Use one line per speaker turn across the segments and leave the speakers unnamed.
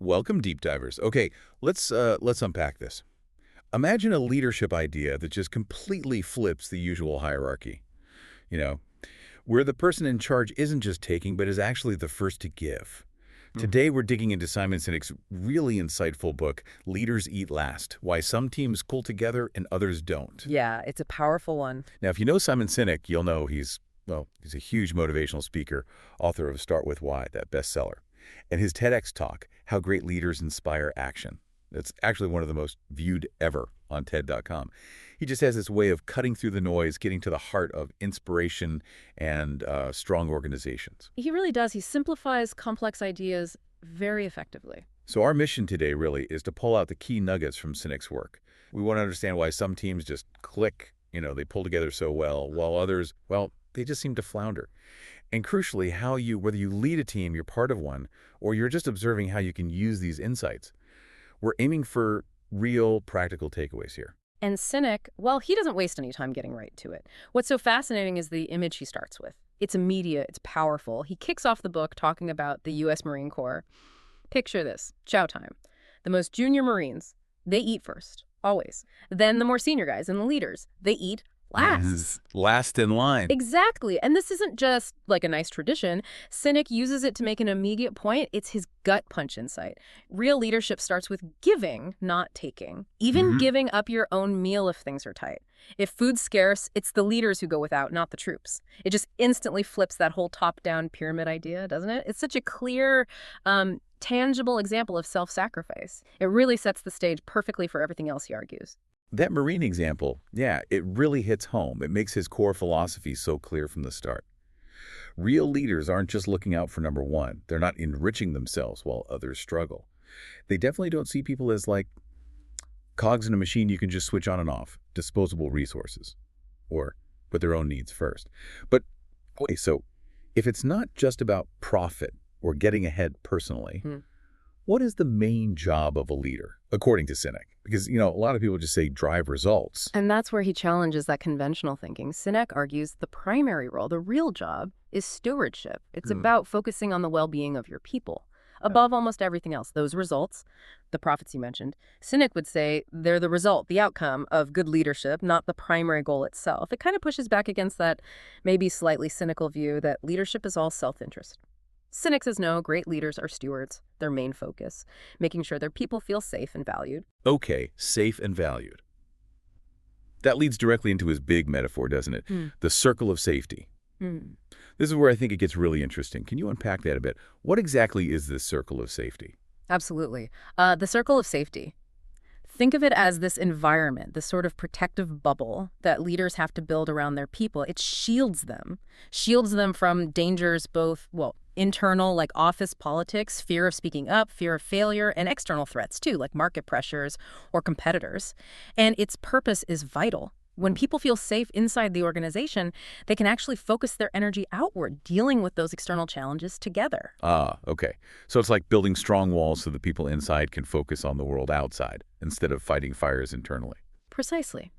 Welcome, deep divers. Okay, let's unpack this. Imagine a leadership idea that just completely flips the usual hierarchy. You know, where the person in charge isn't just taking, but is actually the first to give. Today, we're digging into Simon Sinek's really insightful book, Leaders Eat Last: Why Some Teams Pull Together and Others Don't.
Yeah, it's a powerful one.
Now, if you know Simon Sinek, you'll know he's a huge motivational speaker, author of Start With Why, that bestseller. And his TEDx talk, How Great Leaders Inspire Action. It's actually one of the most viewed ever on TED.com. He just has this way of cutting through the noise, getting to the heart of inspiration and strong organizations.
He really does. He simplifies complex ideas very effectively.
So our mission today really is to pull out the key nuggets from Sinek's work. We want to understand why some teams just click, they pull together so well, while others, well, they just seem to flounder. And crucially, whether you lead a team, you're part of one, or you're just observing how you can use these insights. We're aiming for real practical takeaways here.
And Sinek, well, he doesn't waste any time getting right to it. What's so fascinating is the image he starts with. It's immediate, it's powerful. He kicks off the book talking about the U.S. Marine Corps. Picture this, chow time. The most junior Marines, they eat first, always. Then the more senior guys and the leaders, they eat last.
Last in line.
Exactly. And this isn't just like a nice tradition. Sinek uses it to make an immediate point. It's his gut punch insight. Real leadership starts with giving, not taking. Even giving up your own meal if things are tight. If food's scarce, it's the leaders who go without, not the troops. It just instantly flips that whole top-down pyramid idea, doesn't it? It's such a clear, tangible example of self-sacrifice. It really sets the stage perfectly for everything else, he argues.
That Marine example, yeah, it really hits home. It makes his core philosophy so clear from the start. Real leaders aren't just looking out for number one. They're not enriching themselves while others struggle. They definitely don't see people as like cogs in a machine you can just switch on and off, disposable resources, or put their own needs first. But, okay, so if it's not just about profit or getting ahead personally, what is the main job of a leader, according to Sinek? Because, a lot of people just say drive results.
And that's where he challenges that conventional thinking. Sinek argues the primary role, the real job, is stewardship. It's about focusing on the well-being of your people. Above almost everything else, those results, the profits you mentioned, Sinek would say they're the result, the outcome of good leadership, not the primary goal itself. It kind of pushes back against that maybe slightly cynical view that leadership is all self-interest. Sinek says no, great leaders are stewards, their main focus, making sure their people feel safe and valued.
Okay, safe and valued. That leads directly into his big metaphor, doesn't it? The circle of safety. This is where I think it gets really interesting. Can you unpack that a bit? What exactly is this circle of safety?
Absolutely. The circle of safety. Think of it as this environment, this sort of protective bubble that leaders have to build around their people. It shields them from dangers both, internal, like office politics, fear of speaking up, fear of failure, and external threats, too, like market pressures or competitors. And its purpose is vital. When people feel safe inside the organization, they can actually focus their energy outward, dealing with those external challenges together.
Ah, okay. So it's like building strong walls so the people inside can focus on the world outside instead of fighting fires internally.
Precisely.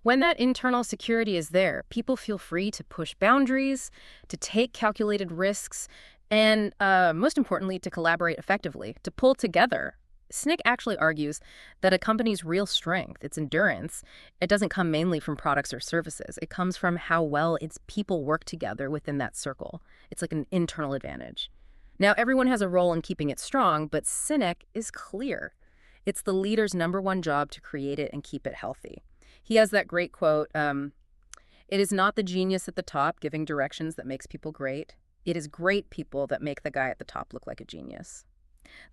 When that internal security is there, people feel free to push boundaries, to take calculated risks, and most importantly, to collaborate effectively, to pull together. Sinek actually argues that a company's real strength, its endurance, it doesn't come mainly from products or services. It comes from how well its people work together within that circle. It's like an internal advantage. Now, everyone has a role in keeping it strong, but Sinek is clear. It's the leader's number one job to create it and keep it healthy. He has that great quote, it is not the genius at the top giving directions that makes people great. It is great people that make the guy at the top look like a genius.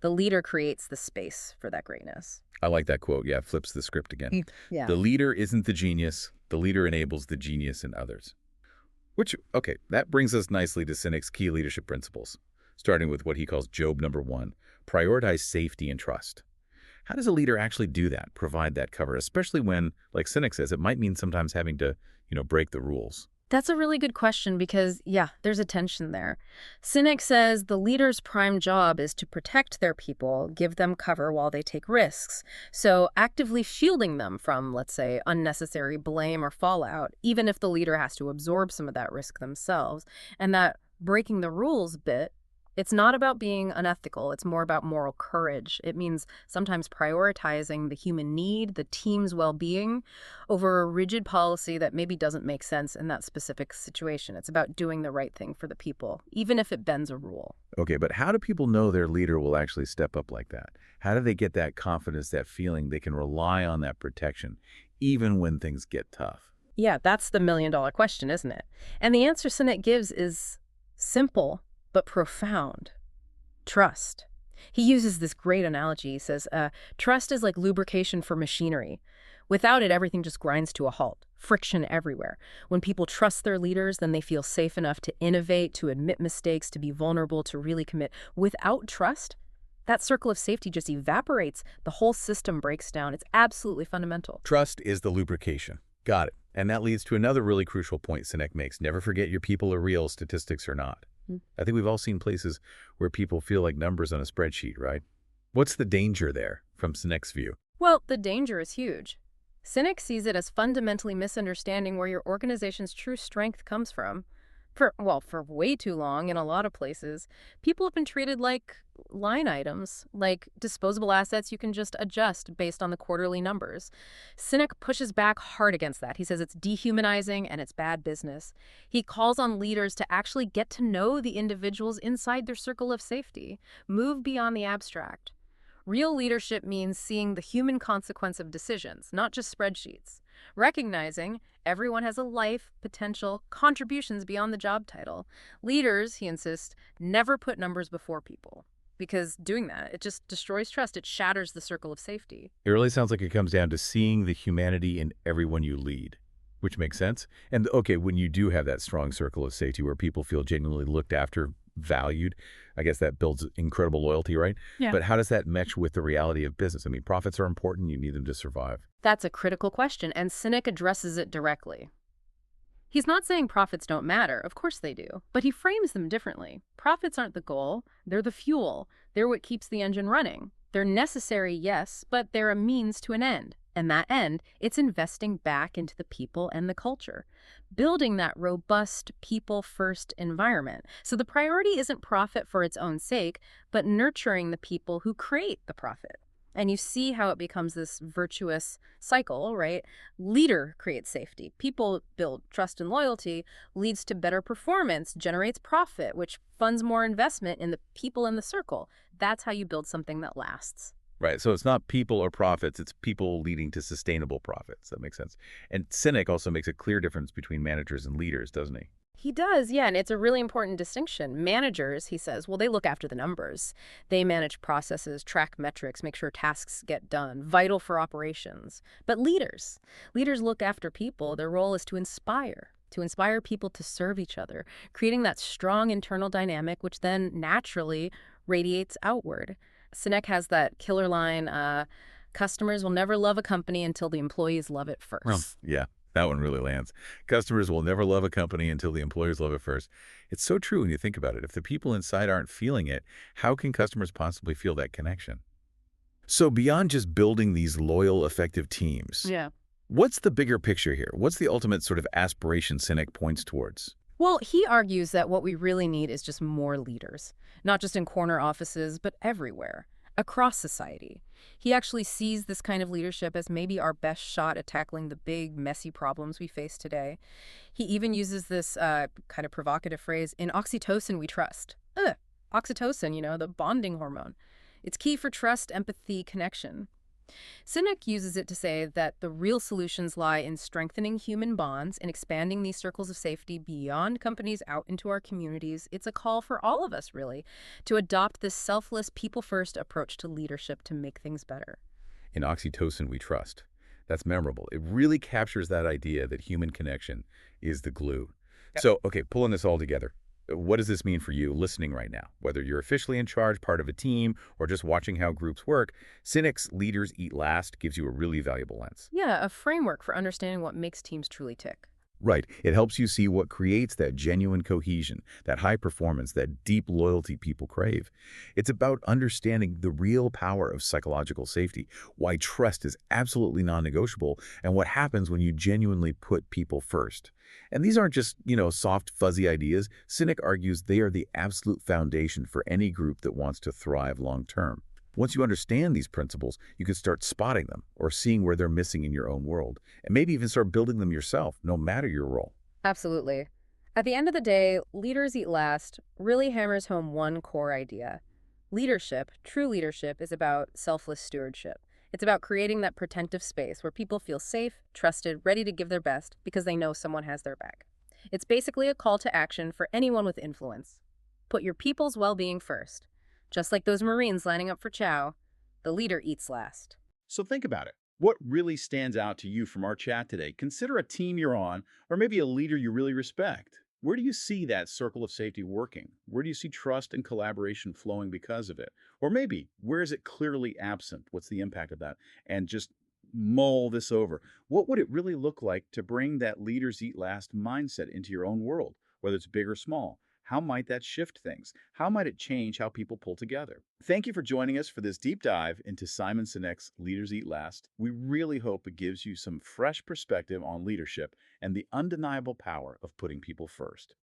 The leader creates the space for that greatness.
I like that quote. Yeah, flips the script again.
Yeah.
The leader isn't the genius. The leader enables the genius in others. That brings us nicely to Sinek's key leadership principles, starting with what he calls Job number 1, prioritize safety and trust. How does a leader actually do that, provide that cover, especially when, like Sinek says, it might mean sometimes having to, break the rules?
That's a really good question because, there's a tension there. Sinek says the leader's prime job is to protect their people, give them cover while they take risks. So actively shielding them from, let's say, unnecessary blame or fallout, even if the leader has to absorb some of that risk themselves. And that breaking the rules bit, It's not about being unethical. It's more about moral courage. It means sometimes prioritizing the human need, the team's well-being, over a rigid policy that maybe doesn't make sense in that specific situation. It's about doing the right thing for the people, even if it bends a rule.
Okay, but how do people know their leader will actually step up like that? How do they get that confidence, that feeling they can rely on that protection, even when things get tough?
Yeah, that's the million-dollar question, isn't it? And the answer Sinek gives is simple but profound. Trust. He uses this great analogy. He says, trust is like lubrication for machinery. Without it, everything just grinds to a halt. Friction everywhere. When people trust their leaders, then they feel safe enough to innovate, to admit mistakes, to be vulnerable, to really commit. Without trust, that circle of safety just evaporates. The whole system breaks down. It's absolutely fundamental.
Trust is the lubrication. Got it. And that leads to another really crucial point Sinek makes. Never forget your people are real, statistics are not. I think we've all seen places where people feel like numbers on a spreadsheet, right? What's the danger there from Sinek's view?
Well, the danger is huge. Sinek sees it as fundamentally misunderstanding where your organization's true strength comes from. For way too long in a lot of places, people have been treated like line items, like disposable assets you can just adjust based on the quarterly numbers. Sinek pushes back hard against that. He says it's dehumanizing and it's bad business. He calls on leaders to actually get to know the individuals inside their circle of safety, move beyond the abstract. Real leadership means seeing the human consequence of decisions, not just spreadsheets. Recognizing everyone has a life, potential, contributions beyond the job title. Leaders, he insists, never put numbers before people. Because doing that, it just destroys trust. It shatters the circle of safety.
It really sounds like it comes down to seeing the humanity in everyone you lead, which makes sense. And okay, when you do have that strong circle of safety where people feel genuinely looked after, valued, I guess that builds incredible loyalty, right?
Yeah.
But how does that mesh with the reality of business? I mean, profits are important. You need them to survive.
That's a critical question, and Sinek addresses it directly. He's not saying profits don't matter. Of course they do. But he frames them differently. Profits aren't the goal. They're the fuel. They're what keeps the engine running. They're necessary, yes, but they're a means to an end. And that end, it's investing back into the people and the culture, building that robust people-first environment. So the priority isn't profit for its own sake, but nurturing the people who create the profit. And you see how it becomes this virtuous cycle, right? Leader creates safety. People build trust and loyalty, leads to better performance, generates profit, which funds more investment in the people in the circle. That's how you build something that lasts.
Right. So it's not people or profits. It's people leading to sustainable profits. That makes sense. And Sinek also makes a clear difference between managers and leaders, doesn't he?
He does, yeah, and it's a really important distinction. Managers, he says, well, they look after the numbers. They manage processes, track metrics, make sure tasks get done, vital for operations. But leaders look after people. Their role is to inspire people to serve each other, creating that strong internal dynamic, which then naturally radiates outward. Sinek has that killer line, customers will never love a company until the employees love it first.
Well, yeah. That one really lands. Customers will never love a company until the employees love it first. It's so true when you think about it. If the people inside aren't feeling it, how can customers possibly feel that connection? So beyond just building these loyal, effective teams, what's the bigger picture here? What's the ultimate sort of aspiration Sinek points towards?
Well, he argues that what we really need is just more leaders, not just in corner offices, but everywhere, across society. He actually sees this kind of leadership as maybe our best shot at tackling the big, messy problems we face today. He even uses this kind of provocative phrase, in oxytocin we trust. Oxytocin, the bonding hormone. It's key for trust, empathy, connection. Sinek uses it to say that the real solutions lie in strengthening human bonds and expanding these circles of safety beyond companies out into our communities. It's a call for all of us, really, to adopt this selfless, people-first approach to leadership to make things better.
In oxytocin, we trust. That's memorable. It really captures that idea that human connection is the glue. Yep. So, okay, pulling this all together. What does this mean for you listening right now? Whether you're officially in charge, part of a team, or just watching how groups work, Sinek's Leaders Eat Last gives you a really valuable lens.
Yeah, a framework for understanding what makes teams truly tick.
Right. It helps you see what creates that genuine cohesion, that high performance, that deep loyalty people crave. It's about understanding the real power of psychological safety, why trust is absolutely non-negotiable, and what happens when you genuinely put people first. And these aren't just, soft, fuzzy ideas. Sinek argues they are the absolute foundation for any group that wants to thrive long term. Once you understand these principles, you can start spotting them or seeing where they're missing in your own world, and maybe even start building them yourself, no matter your role.
Absolutely. At the end of the day, Leaders Eat Last really hammers home one core idea. Leadership, true leadership, is about selfless stewardship. It's about creating that protective space where people feel safe, trusted, ready to give their best because they know someone has their back. It's basically a call to action for anyone with influence. Put your people's well-being first. Just like those Marines lining up for chow, the leader eats last.
So think about it. What really stands out to you from our chat today? Consider a team you're on, or maybe a leader you really respect. Where do you see that circle of safety working? Where do you see trust and collaboration flowing because of it? Or maybe, where is it clearly absent? What's the impact of that? And just mull this over. What would it really look like to bring that leaders eat last mindset into your own world, whether it's big or small? How might that shift things? How might it change how people pull together? Thank you for joining us for this deep dive into Simon Sinek's Leaders Eat Last. We really hope it gives you some fresh perspective on leadership and the undeniable power of putting people first.